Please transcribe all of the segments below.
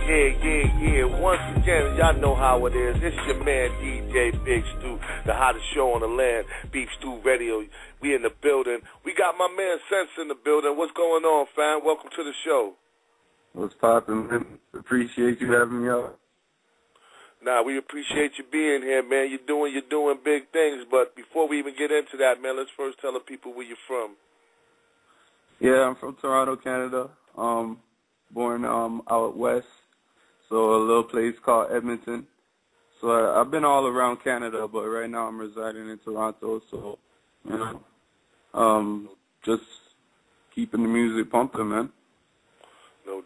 Yeah. Once again, y'all know how it is. It's your man DJ Big Stu, the hottest show on the land, Beef Stew Radio. We in the building. We got my man Sense in the building. What's going on, fam? Welcome to the show. What's poppin', man? Appreciate you having me out. Nah, we appreciate you being here, man. You're doing big things. But before we even get into that, man, let's first tell the people where you're from. Yeah, I'm from Toronto, Canada. Born out west, so a little place called Edmonton. So I've been all around Canada, but right now I'm residing in Toronto. So, you know, just keeping the music pumping, man. No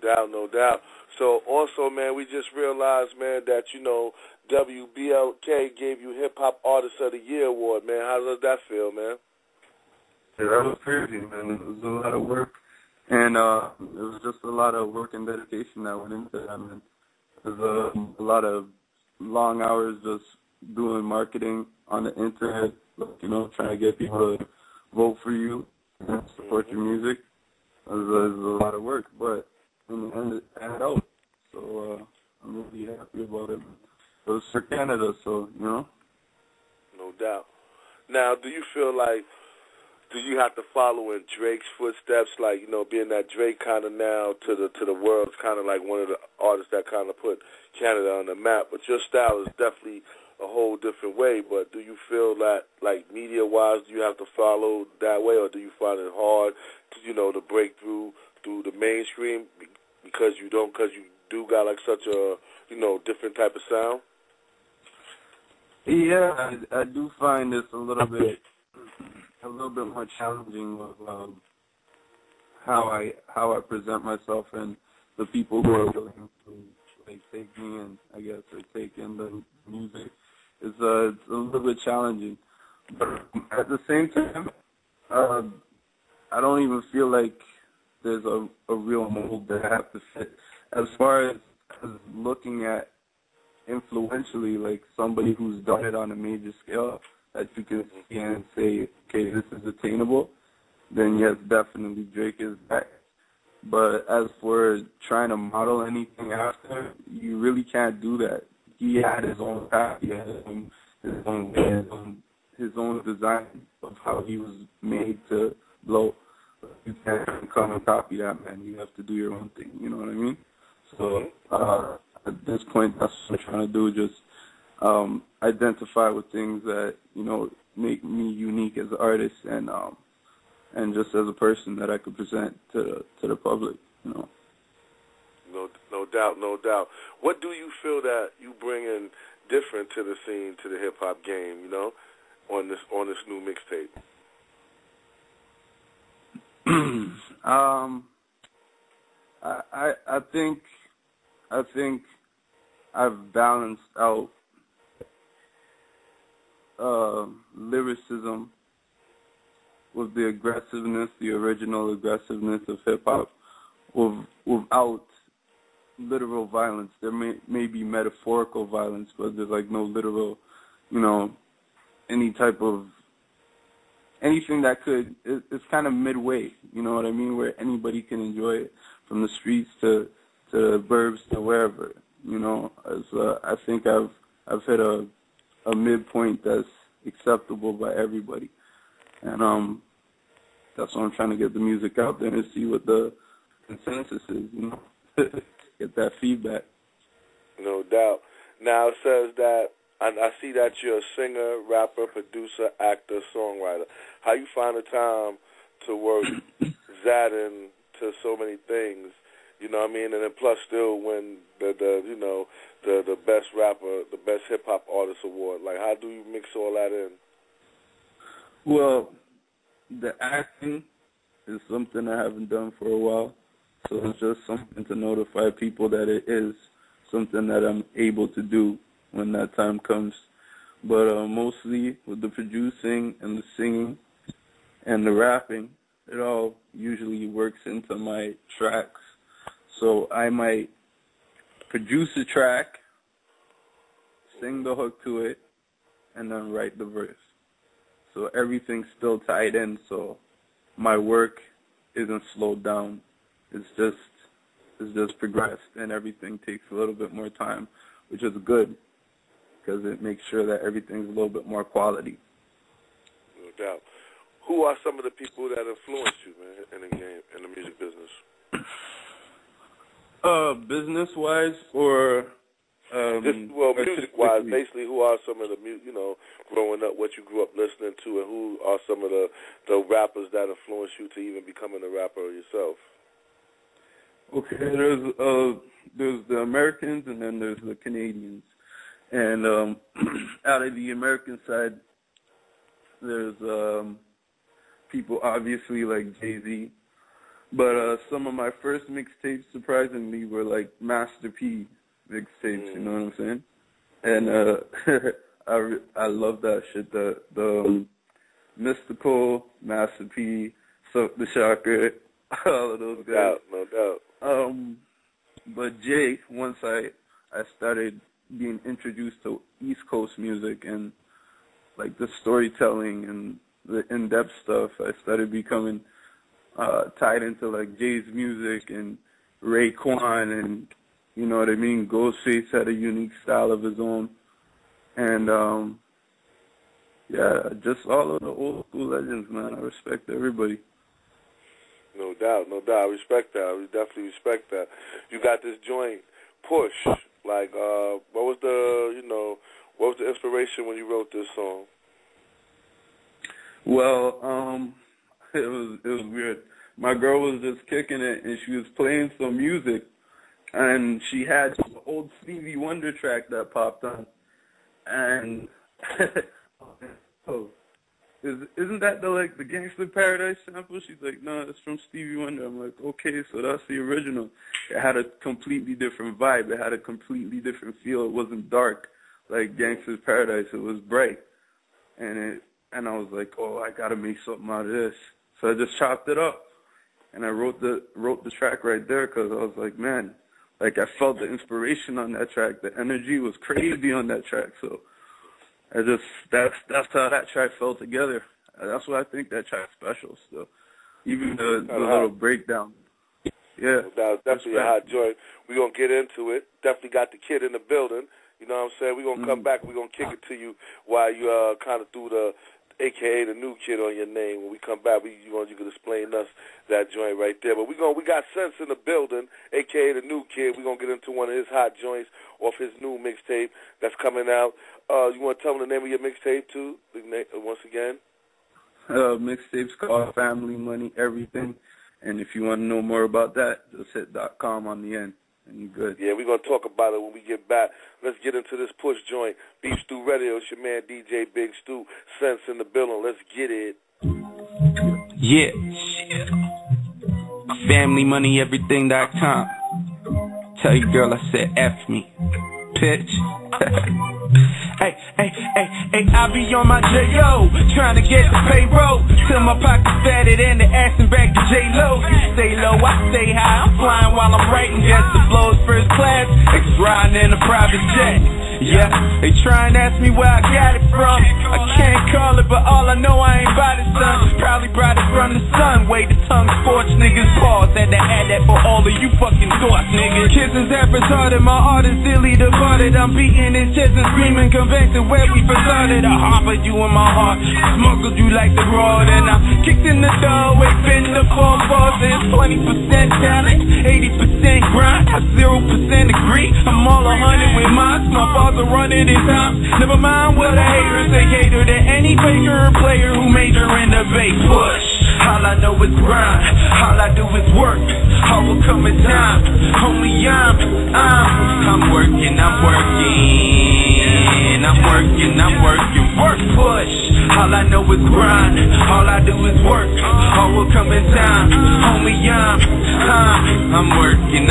doubt. So also, man, we just realized, man, that, you know, WBLK gave you Hip Hop Artist of the Year award, man. How does that feel, man? Yeah, that was crazy, man. It was a lot of work, and it was just a lot of work and dedication that went into that, man. It was a lot of long hours just doing marketing on the internet, you know, trying to get people to vote for you and support your music. It was a lot of work, but in the end, it panned out. So I'm really happy about it. It was for Canada, so, you know. No doubt. Now, do you feel like, do you have to follow in Drake's footsteps, like, you know, being that Drake kind of now to the world is kind of like one of the artists that kind of put Canada on the map, but your style is definitely a whole different way. But do you feel that, like, media-wise, do you have to follow that way, or do you find it hard to, you know, to break through the mainstream because you do got, like, such a, you know, different type of sound? Yeah, I do find this a little bit more challenging with how I present myself and the people who are willing to, like, take me in, I guess, or take in the music. It's a little bit challenging, but at the same time, I don't even feel like there's a real mold that I have to fit. As far as looking at influentially, like somebody who's done it on a major scale that you can see and say, okay, this is attainable, then yes, definitely Drake is that. But as for trying to model anything after, you really can't do that. He had his own path, he had his own design of how he was made to blow. You can't come and copy that, man. You have to do your own thing, you know what I mean? So at this point, that's what I'm trying to do, just identify with things that, you know, make me unique as an artist and just as a person that I could present to the public, you know. No doubt. What do you feel that you bring in different to the scene, to the hip hop game, you know, on this new mixtape? I think I've balanced out lyricism with the aggressiveness, the original aggressiveness of hip-hop, without literal violence. There may be metaphorical violence, but there's, like, no literal, you know, any type of, anything that could, it's kind of midway, you know what I mean, where anybody can enjoy it, from the streets to the burbs to wherever, you know. I think I've hit a midpoint that's acceptable by everybody. And that's why I'm trying to get the music out there and see what the consensus is, you know, get that feedback. No doubt. Now it says that, I see that you're a singer, rapper, producer, actor, songwriter. How you find the time to work that into so many things, you know what I mean? And then plus still win the best rapper, the best hip-hop artist award. Like, how do you mix all that in? Well, the acting is something I haven't done for a while, so it's just something to notify people that it is something that I'm able to do when that time comes. But mostly with the producing and the singing and the rapping, it all usually works into my tracks. So I might produce a track, sing the hook to it, and then write the verse. So everything's still tied in, so my work isn't slowed down. It's has just progressed, and everything takes a little bit more time, which is good because it makes sure that everything's a little bit more quality. No doubt. Who are some of the people that influenced you, man, in the game, in the music business? Business-wise or music-wise, basically, who are some of the, growing up, what you grew up listening to, and who are some of the rappers that influenced you to even becoming a rapper yourself? Okay, there's the Americans and then there's the Canadians. And out of the American side, there's people obviously like Jay-Z. But some of my first mixtapes, surprisingly, were like Master P mixtapes, you know what I'm saying? And I love that shit. The Mystical, Master P, Silk the Shocker, all of those guys. No doubt. But Jay, once I started being introduced to East Coast music and like the storytelling and the in-depth stuff, I started becoming tied into like Jay's music and Raekwon and, you know what I mean, Ghostface had a unique style of his own. And, yeah, just all of the old school legends, man. I respect everybody. No doubt. I respect that. We definitely respect that. You got this joint, Push. Like, what was the inspiration when you wrote this song? Well, it was weird. My girl was just kicking it, and she was playing some music, and she had some old Stevie Wonder track that popped on, and isn't that the Gangsta Paradise sample? She's like, no, it's from Stevie Wonder. I'm like, okay, so that's the original. It had a completely different vibe. It had a completely different feel. It wasn't dark like Gangsta's Paradise. It was bright, and I was like, oh, I gotta make something out of this. So I just chopped it up, and I wrote the track right there because I was like, man, like I felt the inspiration on that track. The energy was crazy on that track. So that's how that track fell together. That's why I think that track's special. So even the little breakdown. Yeah. That was definitely a hot joint. We're going to get into it. Definitely got the kid in the building. You know what I'm saying? We're going to come back. We're going to kick it to you while you kind of threw the AKA the new kid on your name. When we come back, you can explain us that joint right there. But we got Sense in the building, AKA the new kid. We're going to get into one of his hot joints off his new mixtape that's coming out. You want to tell them the name of your mixtape, too, once again? Mixtape's called Family Money Everything. And if you want to know more about that, just hit .com on the end. And you're good. Yeah, we're going to talk about it when we get back. Let's get into this Push joint. Beef Stew Radio. It's your man, DJ Big Stew. Sense in the building. Let's get it. Yeah. FamilyMoneyEverything.com. Tell your girl I said F me. Pitch. Hey, I be on my J.O. trying to get the payroll till my pocket's fatted and the ass and back to J-Lo. You stay low, I stay high. I'm flying while I'm writing. Guess the flow's first class. It's riding in a private jet. Yeah, they try and ask me where I got it from. I can't call it, but all I know I ain't bought it, son. Probably brought it from the sun. Way the tongue scorched niggas pause. Had to add that for all of you fucking thoughts, niggas. Kisses that retarded, my art is silly departed. I'm beating his chest and screaming, convicted where we started. I harbored you in my heart, smuggled you like the road, and I kicked in the doorway, been the phone bosses. 20% talent, 80% grind, 0% agree. I'm all 100 with mine. My father running his time. Never mind what the haters say, cater to any faker or player who major in the bait. Push. All I know is grind. All I do is work. All will come in time. Only I'm working. Work, push. All I know is grind. All I do is work. All will come in time. Only I'm working.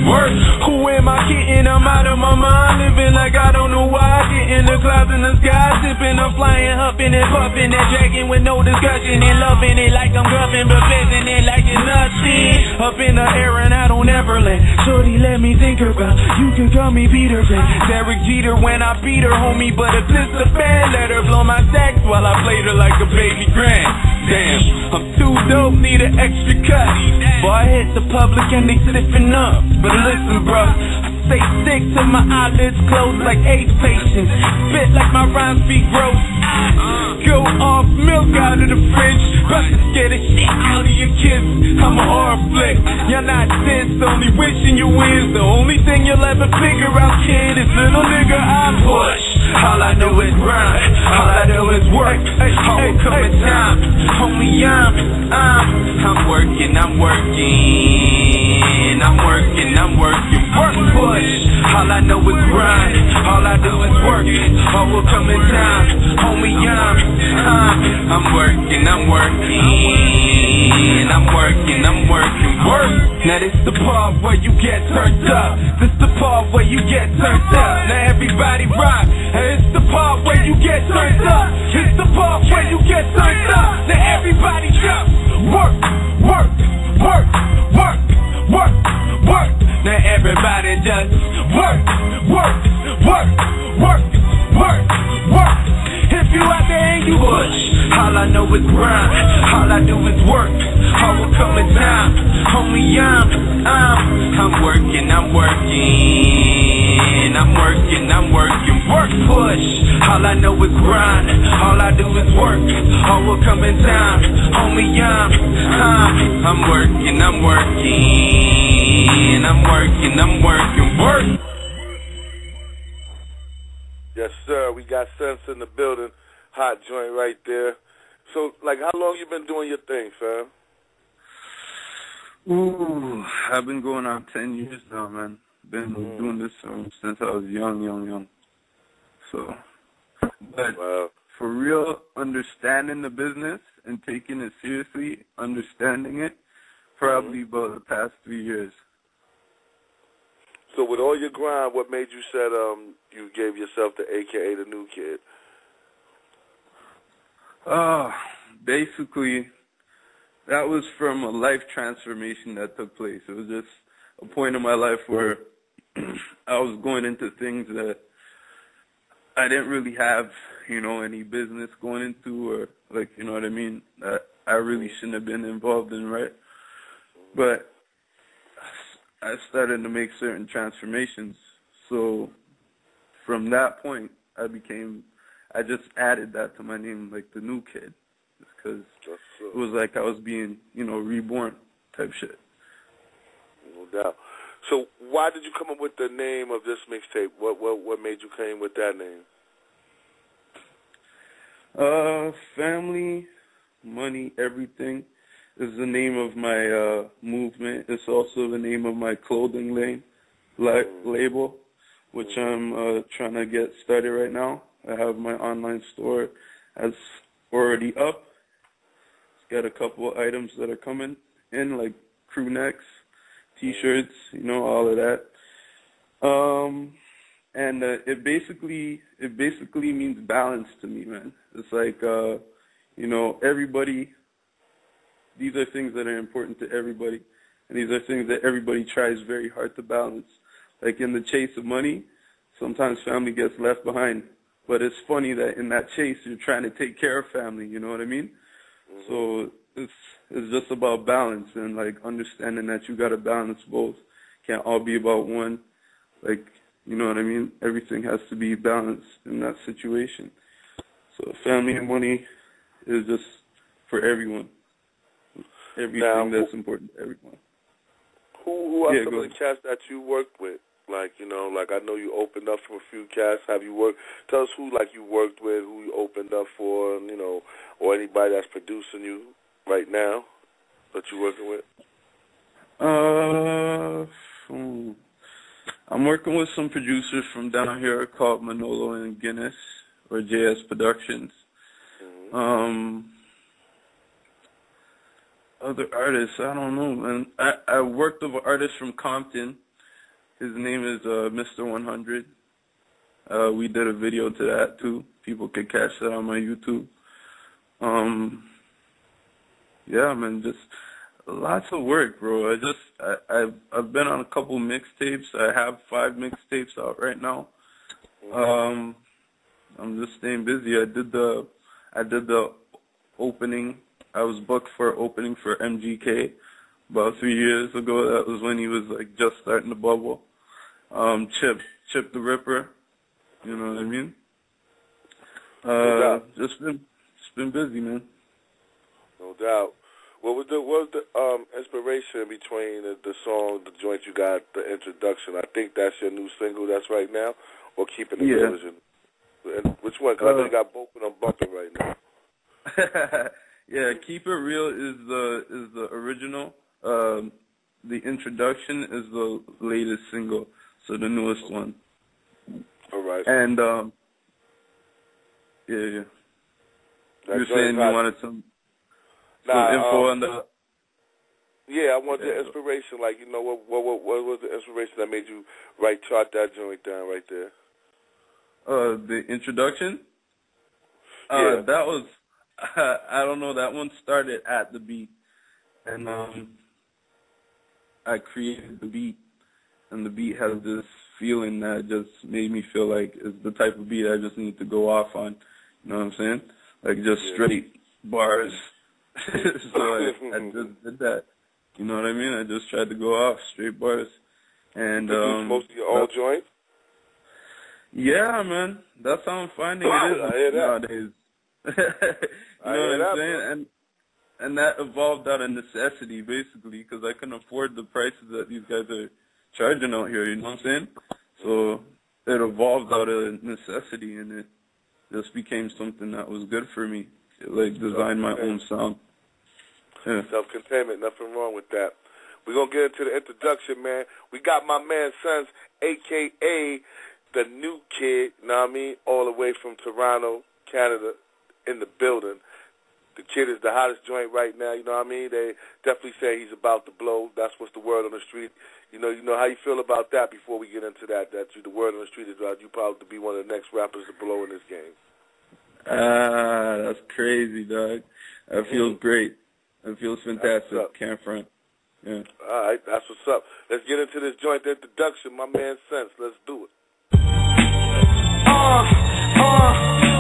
Work. Who am I kidding? I'm out of my mind, living like I don't know why. Getting the clouds in the sky, sipping, I'm flying, huffing and puffing and dragging with no discussion and loving it like I'm guffing, but facing it like it's nothing. Up in the air and I don't ever land. Shorty, let me think about. You can call me Peter Pan. Derek Jeter when I beat her, homie, but if it's the band, let her blow my sax while I played her like a baby grand. Damn, I'm too dope, need an extra cut. Boy, I hit the public and they stiffen up. But listen, bro, I stay sick till my eyelids close like AIDS patients. Spit like my rhymes be gross. Go off milk out of the fridge. About to scare the shit out of your kids. I'm a horror flick. You're not this, only wishing you is. The only thing you'll ever figure out, kid, is little nigga I push. All I know is grind. All I do is work. All coming time. Homie, I'm working. I'm working. Work push. All I know is grind. All I do is work. All will come in time. Homie, I'm working. Work. Now this the part where you get turned up. This the part where you get turned up. Now everybody rock. And it's the part where you get turned up. It's the part where you get turned up. Now everybody jump. Work. Now everybody just work. If you out there and you push, all I know is grind. All I do is work. All will come in time. Homie, I'm working. Work push. All I know is grind. All I do is work. All will come in time. Homie, I'm working. Work. Yes, sir. We got Sense in the building. Hot joint right there. So, like, how long you been doing your thing, fam? Ooh, I've been going on 10 years now, man. Been doing this since I was young. So, but for real, understanding the business and taking it seriously, understanding it, probably about the past 3 years. So with all your grind, what made you said you gave yourself the AKA the New Kid? Basically, that was from a life transformation that took place. It was just a point in my life where I was going into things that I didn't really have, any business going into, or like, you know what I mean, that I really shouldn't have been involved in, right? But I started to make certain transformations. So from that point, I just added that to my name, like the New Kid, because it was like I was being, reborn type shit. No doubt. So why did you come up with the name of this mixtape? What made you came with that name? Family, money, everything is the name of my movement. It's also the name of my clothing label, which I'm trying to get started right now. I have my online store that's already up. It's got a couple of items that are coming in, like crew necks, T-shirts, all of that. And it basically means balance to me, man. It's like, everybody. These are things that are important to everybody, and these are things that everybody tries very hard to balance. Like in the chase of money, sometimes family gets left behind. But it's funny that in that chase, you're trying to take care of family, you know what I mean? So it's just about balance and, like, understanding that you got to balance both. Can't all be about one. Like, you know what I mean? Everything has to be balanced in that situation. So family and money is just for everyone. Everything that's important to everyone. Who are some of the cats that you work with? Like, I know you opened up for a few cats. Tell us who, you worked with, who you opened up for, or anybody that's producing you right now that you're working with? I'm working with some producers from down here called Manolo and Guinness, or JS Productions. Other artists, I don't know, man. I worked with an artist from Compton. His name is Mr. 100. We did a video to that, too. People could catch that on my YouTube. Yeah, man, just lots of work, bro. I've been on a couple mixtapes. I have 5 mixtapes out right now. I'm just staying busy. I did the opening I was booked for opening for MGK about 3 years ago. That was when he was like just starting to bubble. Chip the Ripper, you know what I mean? Just been busy, man. No doubt. What was the inspiration between the song, the joint you got, the introduction? I think that's your new single that's right now, or Keeping It Real? And which one? Because I know you got both of them bumping right now. Yeah, Keep It Real is the original. The introduction is the latest single, so the newest one. All right. And yeah. You're saying you wanted some info on the. Yeah, I want the inspiration. Like, you know, what was the inspiration that made you chart that joint down right there? The introduction. Yeah. That was. I don't know. That one started at the beat, and I created the beat, and the beat has this feeling that just made me feel like it's the type of beat I just need to go off on. You know what I'm saying? Like just straight bars. So I just did that. You know what I mean? I just tried to go off straight bars. And most of your own joints? Yeah, man. That's how I'm finding it nowadays. You know what I'm saying? And that evolved out of necessity, basically, because I couldn't afford the prices that these guys are charging out here. You know what I'm saying? So it evolved out of necessity, and it just became something that was good for me. Like design my own sound. Yeah. Self-containment, nothing wrong with that. We're going to get into the introduction, man. We got my man Sons, a.k.a. the new kid, you know what I mean, all the way from Toronto, Canada, in the building. The kid is the hottest joint right now, you know what I mean? They definitely say he's about to blow. That's what's the word on the street. You know how you feel about that before we get into that the word on the street is you probably to be one of the next rappers to blow in this game. That's crazy, dog. That feels great. It feels fantastic. Can't front. Yeah. All right, that's what's up. Let's get into this joint introduction. My man Sense, let's do it.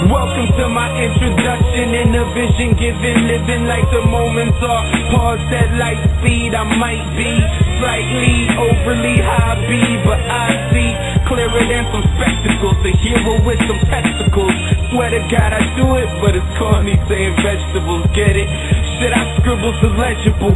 Welcome to my introduction in a vision given, living like the moments are paused at light speed. I might be slightly overly high B, but I see clearer than some spectacles. A hero with some testicles. Swear to God I do it, but it's corny saying vegetables. Get it? Shit I scribble so legible.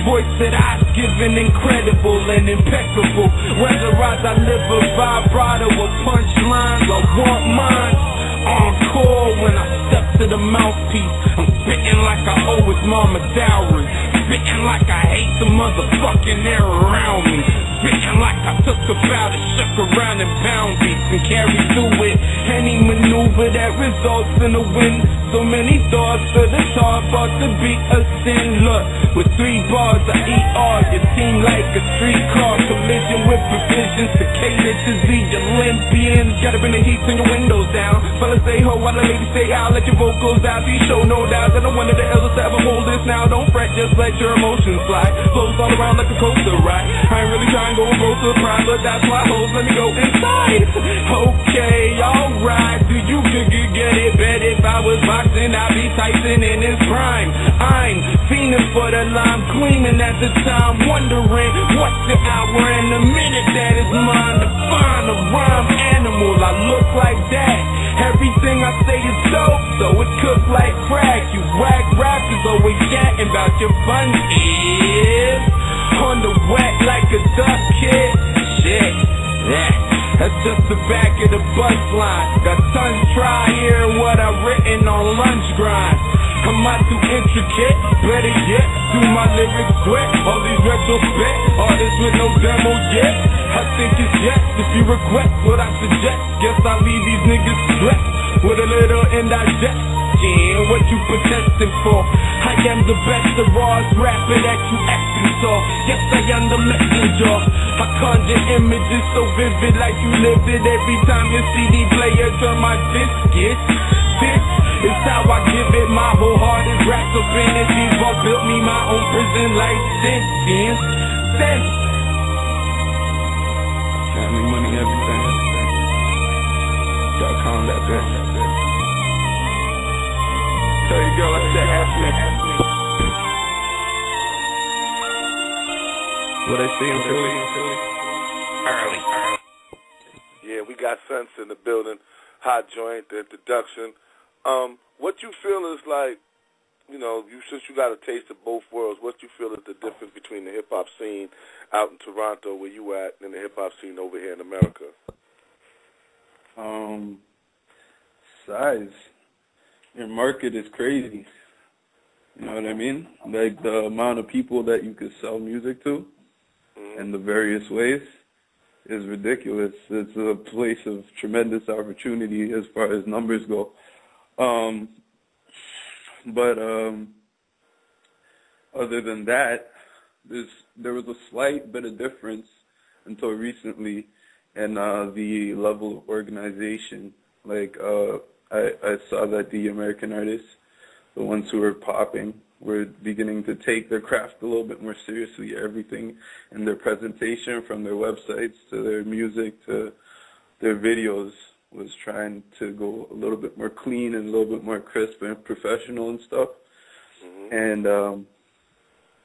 Voice that I've given incredible and impeccable. Whether I live a vibrato or punchlines, I want mine. Encore when I step to the mouthpiece. I'm spitting like I owe his mama dowry. Spitting like I hate the motherfucking air around me. Spitting like I took a bow to shook around and pound beats and carry through it. Any maneuver that results in a win. So many thoughts that it's hard but to be a sin. Look, with 3 bars I eat all your team like a streetcar collision with provisions to cater to the Olympians. Gotta bring the heat, turn your windows down. Fellas say ho while the ladies say out. Let your vocals out. These show no doubt that I'm one of the elders to ever hold this now. Don't fret, just let your emotions slide. Flows all around like a coaster ride. I ain't really trying to go broke to pride, but that's why hoes let me go inside. Okay, alright. Do you get it? Bet if I was boxing, I'd be Tyson in his prime. I'm fiending for the line, gleaming at the time, wondering what's the hour and the minute that is mine to find a rhyme animal. I look like that. Everything I say is dope, so it cooks like crack. You whack rappers always chatting about your fun is on the wet like a duck kid. Shit, that's just the back of the bus line. Got tons try hearing what I've written on lunch grind. I'm not too intricate, better yet, do my lyrics sweat. All these retro spit, artists with no demo yet. I think it's yes, if you request what I suggest. Guess I'll leave these niggas stressed with a little indigestion. What you protesting for? I am the best of all rapper that you actually saw. Yes, I am the messenger. I conjure images so vivid like you lived it. Every time your CD player turn my biscuits. This is how I give it. My whole heart is wrapped up in it. These walls built me my own prison life sentence. Family, money, everything. .com, that bitch. Tell your girl I said ask me. What I say in Philly? Early. Yeah, we got Sense in the building. Hot Joint, the introduction. What you feel is like, you know, since you got a taste of both worlds, what you feel is the difference between the hip-hop scene out in Toronto, where you at, and the hip-hop scene over here in America? Size. Your market is crazy. You know what I mean? Like the amount of people that you could sell music to in the various ways is ridiculous. It's a place of tremendous opportunity as far as numbers go. But other than that, there was a slight bit of difference until recently in the level of organization. Like I saw that the American artists, the ones who were popping, were beginning to take their craft a little bit more seriously. Everything in their presentation, from their websites to their music to their videos, was trying to go a little bit more clean and a little bit more crisp and professional and stuff. And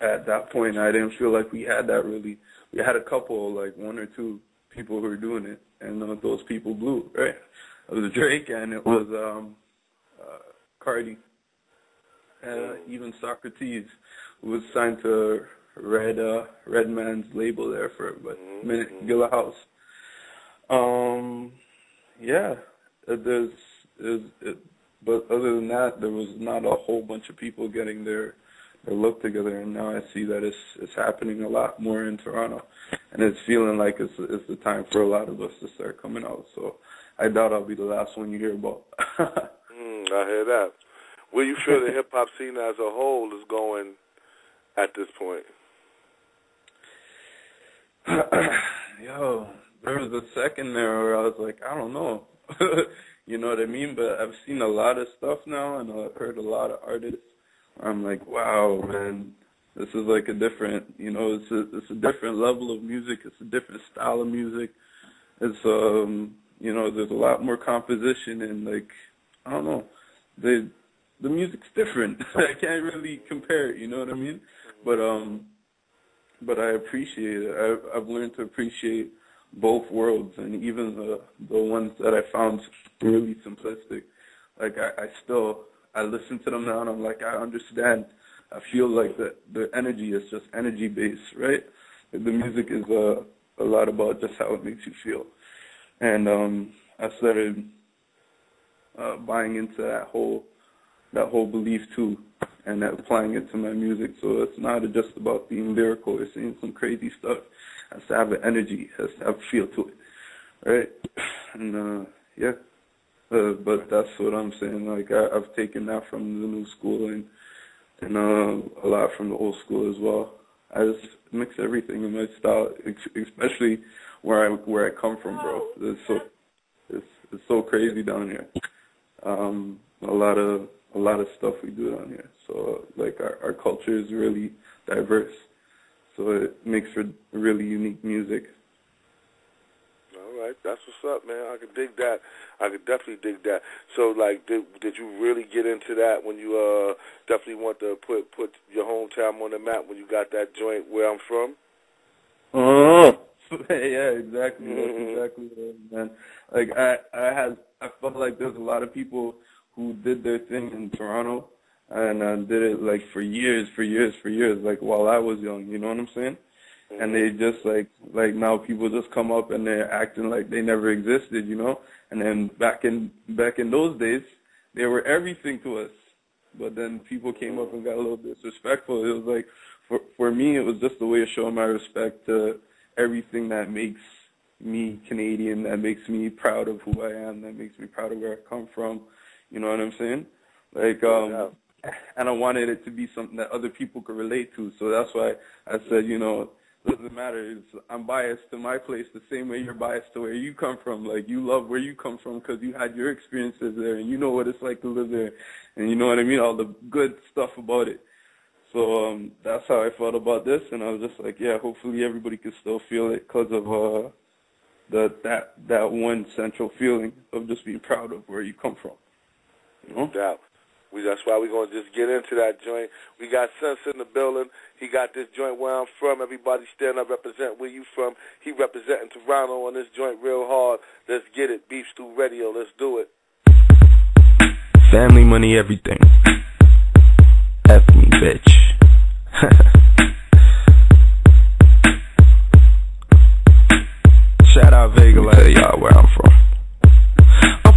at that point, I didn't feel like we had that really. We had a couple, like one or two people who were doing it, and those people blew, right? It was Drake and it was Cardi. Even Socrates, who was signed to Redman's label there for a minute, Gilla House. But other than that, there was not a whole bunch of people getting their look together, and now I see that it's happening a lot more in Toronto, and it's feeling like it's the time for a lot of us to start coming out. So I doubt I'll be the last one you hear about. I hear that. Where you feel the hip-hop scene as a whole is going at this point? Yo, there was a second there where I was like, I don't know. You know what I mean? But I've seen a lot of stuff now, and I've heard a lot of artists. I'm like, wow, man, this is like a different, you know, it's a different level of music. It's a different style of music. It's, you know, there's a lot more composition, and like, I don't know, the music's different. I can't really compare it, you know what I mean? But I appreciate it. I've learned to appreciate both worlds, and even the ones that I found really simplistic. Like I listen to them now, and I'm like, I understand. I feel like the energy is just energy based, right? The music is a lot about just how it makes you feel, and I started buying into that whole belief too, and applying it to my music. So it's not just about being lyrical or saying some crazy stuff. It has to have an energy, it has to have a feel to it, right? And but that's what I'm saying. Like I've taken that from the new school and a lot from the old school as well. I just mix everything in my style, especially where I come from, bro. It's so crazy down here. A lot of stuff we do down here. So like our culture is really diverse. So it makes for really unique music. All right, that's what's up, man. I could dig that. I could definitely dig that. So like, did you really get into that when you definitely want to put your hometown on the map when you got that joint Where I'm From? Yeah, exactly. That's exactly what it is, man. Like I felt like there's a lot of people who did their thing in Toronto and did it like for years, like while I was young, you know what I'm saying? And they just like now people just come up and they're acting like they never existed, you know? And then back in those days, they were everything to us. But then people came up and got a little disrespectful. It was like, for me, it was just a way of showing my respect to everything that makes me Canadian, that makes me proud of who I am, that makes me proud of where I come from. You know what I'm saying? Like, and I wanted it to be something that other people could relate to. So that's why I said, you know, it doesn't matter. I'm biased to my place the same way you're biased to where you come from. Like, you love where you come from because you had your experiences there, and you know what it's like to live there. And you know what I mean? All the good stuff about it. So that's how I felt about this. And I was just like, yeah, hopefully everybody can still feel it because of that one central feeling of just being proud of where you come from. No doubt. That's why we're going to just get into that joint. We got Sense in the building. He got this joint where I'm from. Everybody stand up, represent where you from. He representing Toronto on this joint real hard. Let's get it. Beef Stew Radio. Let's do it. Family, money, everything. F me, bitch. Shout out Vega, like tell y'all where I'm from.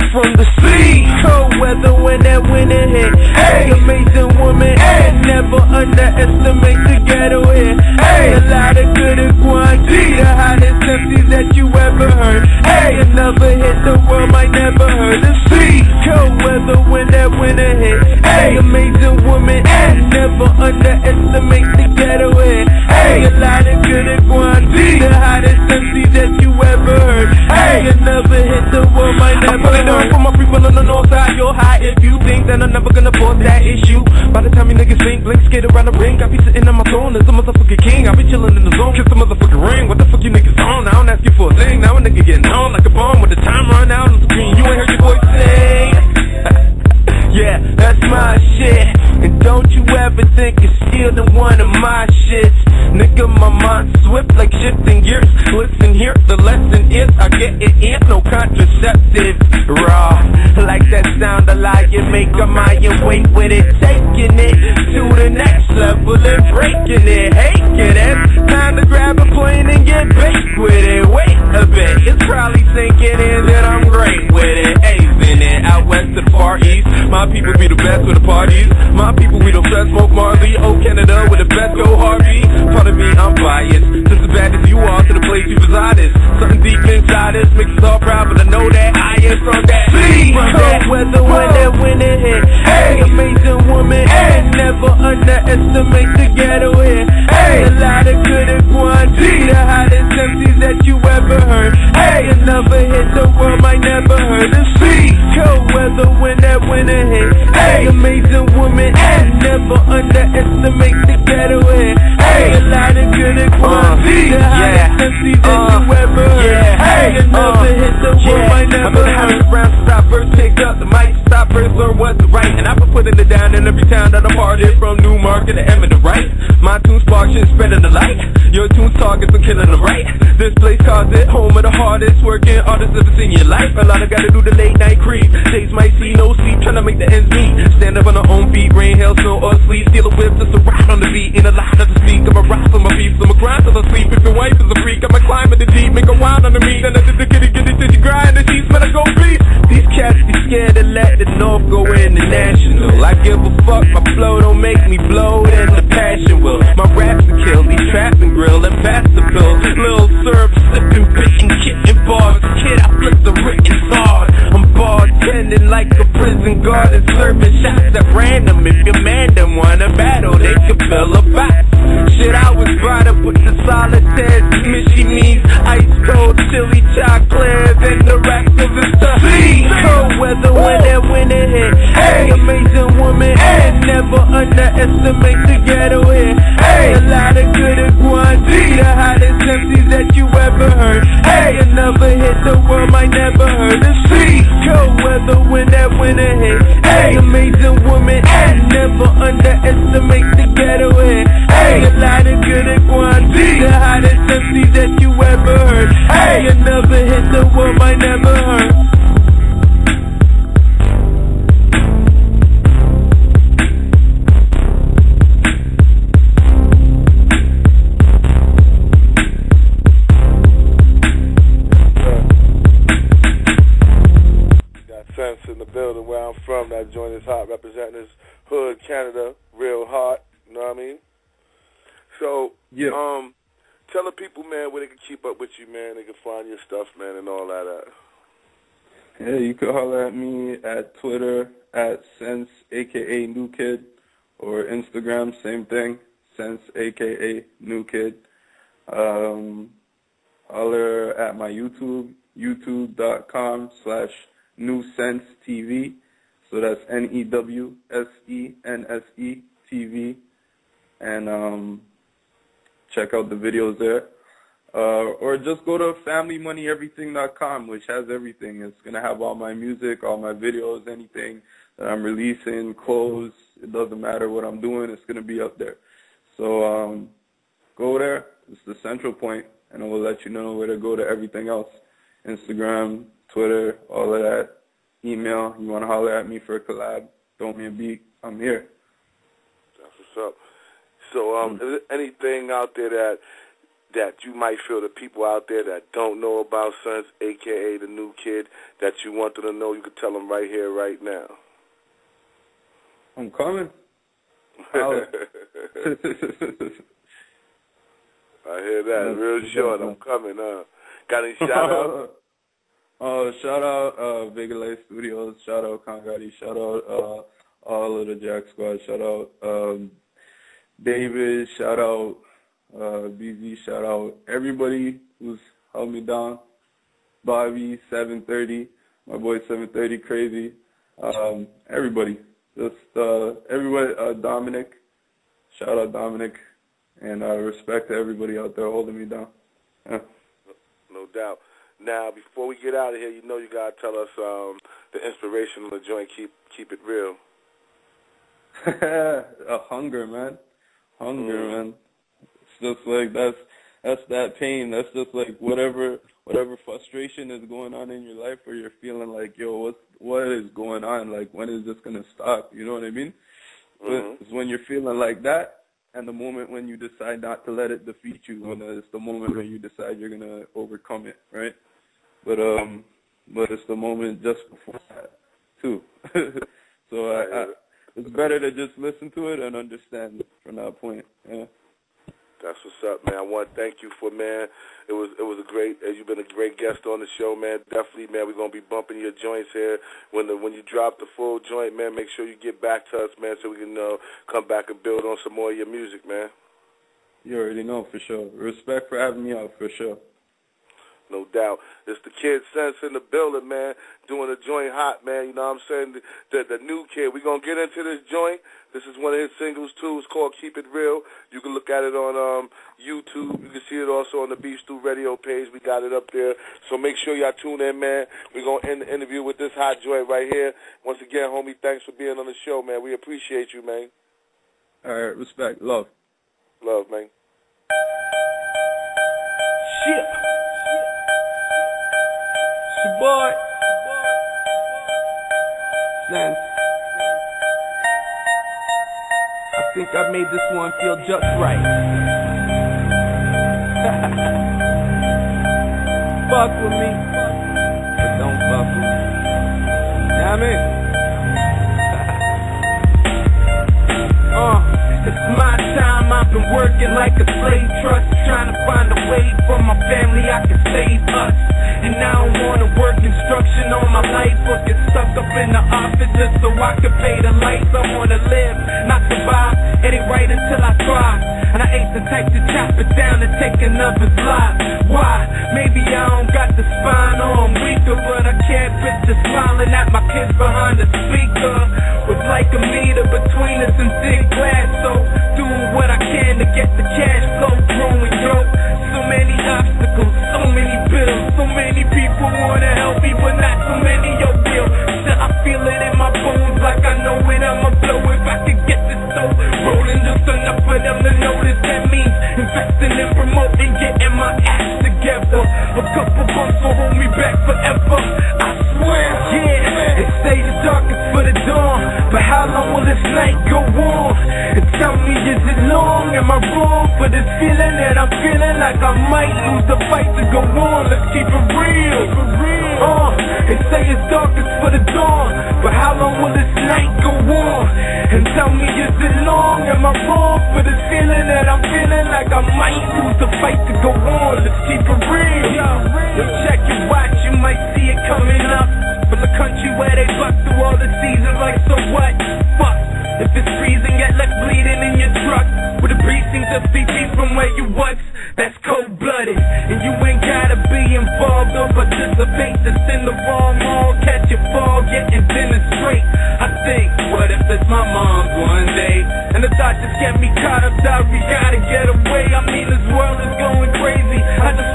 From the sea, cold weather when that winter hit. Hey, amazing woman, hey, never underestimate the ghetto hit. Hey, a lot of good at Guanji, the hottest MCs that you ever heard. Hey, another hit the world might never heard. The sea, cold weather when that winter hit. Hey, amazing woman, hey, never underestimate the ghetto hit. Hey, a lot of good at Guanji, the hottest MCs that you ever heard. Hey, another hit the world might never heard. For my people on the north side, you're high if you think that I'm never gonna force that issue. By the time you niggas think, blink, skate around the ring. I be sitting on my throne as a motherfucking king. I be chillin' in the zone, kiss the motherfucking ring. What the fuck you niggas on? I don't ask you for a thing. Now a nigga getting on like a bomb with the time run out on the screen. You ain't heard your voice sing. Yeah, that's my shit. And don't you ever think you're stealing one of my shits. Nigga, my mind's swift like shifting gears. Listen here, the lesson is I get it in, no contraceptive. Raw, like that sound a lie. You make a mind your weight with it. Taking it to the next level and breaking it. Hey, kid, it's time to grab a plane and get baked with it. Wait a bit, it's probably sinking in that I'm great with it. A's in it, out west to the far east. My people be the best with the parties. My people we the best, smoke Marley. Oh, Canada with the best, go Harvey. Part of me, I'm biased. Just as bad as you are to the place you reside is. Something deep inside us makes us all proud, but I know that I am from that. From that weather when that winter hit. Hey, amazing woman. Hey, never underestimate the ghetto hit. Hey, a lot of good at Guanji, the hottest MCs that you ever heard. Hey, another hit the world might never heard. The sea, cold weather when that winter hit. Hey, amazing woman. Hey, never underestimate the ghetto hit. Hey, a lot of good at Guanji, the hottest MCs that you ever heard. Hey, another hit the world might never heard. Stop first, pick up the mic, stop first, learn what's right. And I've been putting it down in every town that I'm part of, from Newmarket to Emmett, right? My tunes spark shit, spreading the light. Your tunes targets are killing them, right? This place calls it home of the hardest working artists ever seen in your life. A lot of gotta do the late night creep. Days might see no sleep, trying to make the ends meet. Stand up on our own feet, rain, hail, snow, or sleep. Steal a whip just to ride on the beat. In a lot of the speak, I'm a rise on my feet. So I'm a grind till I sleep. If your wife is a freak, I'ma climb in the deep, make a wind on the meat. Then I did the kitty, till you grind the sheets, better go beat. These cats be scared to let the North go international. I give a fuck, my flow don't make me blow, and the passion will. My raps to kill, these traps and grill and pass the pill. Little syrup sipping, bitten, kitten bars. Kid, I flip the written hard. I'm bartending like a prison guard and serving shots at random. If your man them wanna battle, they could fill a box. Shit, I was brought up with the solitaire. Mishy means ice cold chili chocolate and the rest of the stuff. Cold weather when that winter hit. Hey, amazing woman. Hey, never underestimate the ghetto hit. Hey, a lot of good at Guanji, the hottest MCs that you ever heard. Hey, another hit the world might never heard. The sea, cold weather when that winter hit. Hey, amazing woman. Hey, never underestimate the ghetto hit. Hey, a lot of good at Guanji, the hottest MCs that you ever heard. Hey, another hit the world might never heard. Sense in the building where I'm from. That joint is hot, representing this hood, Canada, real hot. You know what I mean? So, yeah. Tell the people, man, where they can keep up with you, man. They can find your stuff, man, and all that. Yeah, you can holler at me at Twitter at Sense, a.k.a. New Kid, or Instagram, same thing, Sense, a.k.a. New Kid. Holler at my YouTube, youtube.com/NewSense.TV. So that's NEWSENSE TV. And check out the videos there. Or just go to FamilyMoneyEverything.com, which has everything. It's going to have all my music, all my videos, anything that I'm releasing, clothes. It doesn't matter what I'm doing. It's going to be up there. So go there. It's the central point, and I will let you know where to go to everything else. Instagram, Twitter, all of that. Email. You want to holler at me for a collab, throw me a beat. I'm here. That's what's up. So is there anything out there that you might feel the people out there that don't know about Sons, a.k.a. the new kid, that you want them to know? You could tell them right here, right now. I'm coming. I hear that. Real short. I'm coming, Got any shout-outs? Shout out Big LA Studios. Shout out Conradi. Shout out all of the Jack Squad. Shout out David. Shout out BZ. Shout out everybody who's held me down. Bobby, 730. My boy 730 Crazy. Everybody. Just everybody. Dominic. Shout out Dominic. And respect to everybody out there holding me down. Yeah. No doubt. Now, before we get out of here, you know you got to tell us the inspiration of the joint, Keep It Real. Hunger, man. Hunger, man. It's just like that's that pain. That's just like whatever frustration is going on in your life, where you're feeling like, yo, what is going on? Like, when is this gonna stop? You know what I mean? It's when you're feeling like that, and the moment when you decide not to let it defeat you, when it's the moment when you decide you're gonna overcome it, right? But it's the moment just before that too. So it's better to just listen to it and understand from that point. Yeah. That's what's up, man. I want to thank you for, man. It was a great. You've been a great guest on the show, man. Definitely, man. We're gonna be bumping your joints here when you drop the full joint, man. Make sure you get back to us, man, so we can come back and build on some more of your music, man. You already know, for sure. Respect for having me out, for sure. No doubt. It's the Kid Sense in the building, man, doing the joint hot, man. You know what I'm saying? The new kid. We're going to get into this joint. This is one of his singles, too. It's called Keep It Real. You can look at it on YouTube. You can see it also on the Beef Stew Radio page. We got it up there. So make sure y'all tune in, man. We're going to end the interview with this hot joint right here. Once again, homie, thanks for being on the show, man. We appreciate you, man. All right. Respect. Love. Love, man. Shit. Boy, Lance, I think I made this one feel just right. Fuck with me, but don't fuck with me. You know what I mean? It's my time, I've been working like a slave trust, trying to find a way for my family I can save us. And I don't wanna work construction all my life or get stuck up in the office just so I can pay the lights. I wanna live, not survive. It ain't right until I thrive. And I ain't the type to chop it down and take another's life. Why? Maybe I don't got the spine or I'm weaker, but I can't picture smiling at my kids behind the speaker. With like a meter between us and thick glass, so doing what I can to get the cash flow growing, yo. So many obstacles, so many bills, so many people wanna help me, but not so many are real. Still I feel it in my bones, like I know it, I'ma blow if I can get this dough rolling, just enough for them to notice. That means investing and promoting, getting my ass together. A couple bumps will hold me back forever, I swear. Yeah, they say the darkest for the dawn, but how long will this night go on? And tell me, is it long? Am I wrong for this feeling that I'm feeling like I might lose the fight to go on? Let's keep it real. They say it's darkest for the dawn, but how long will this night go on? And tell me, is it long? Am I wrong for this feeling that I'm feeling like I might lose the fight to go on? Let's keep it real. Yo, check your watch, you might see it coming up from the country where they buck through all the seasons. Like, so what? Fuck. If it's freezing yet left bleeding in your truck, with a precinct of 3 feet from where you was, that's cold-blooded. And you ain't gotta be involved or participate. Just in the wrong mall, catch your fall, getting dinner straight. I think, what if it's my mom's one day? And the thought just get me caught up, dog, we gotta get away. I mean, this world is going crazy. I just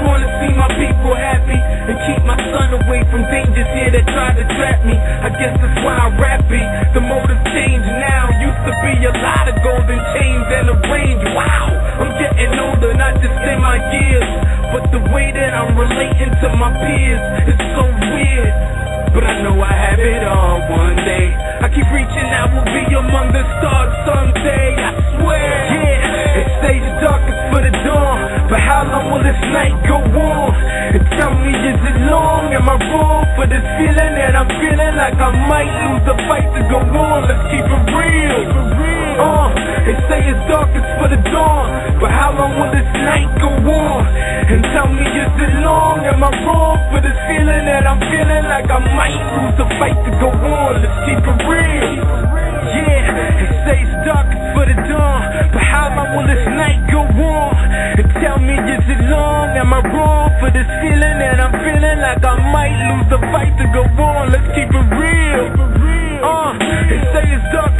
I guess that's why I rap it. The motive changed now. Used to be a lot of golden chains and a range. Wow, I'm getting older, not just in my years, but the way that I'm relating to my peers is so weird. But I know I have it all one day. I keep reaching out, will be among the stars someday, I swear. Yeah, it stays darkest for the dawn, but how long will this night go on? And tell me, is it long? Am I wrong for this feeling that I'm feeling like I might lose the fight to go on? Let's keep it real. They say it's darkest for the dawn, but how long will this night go on? And tell me, is it long? Am I wrong for this feeling that I'm feeling like I might lose the fight to go on? Let's keep it real. Yeah, they say it's darkest for the dawn, but how long will this night go on? And tell me, is it long? Am I wrong for this feeling that I'm feeling like I might lose the fight to go on? Let's keep it real. They say it's dark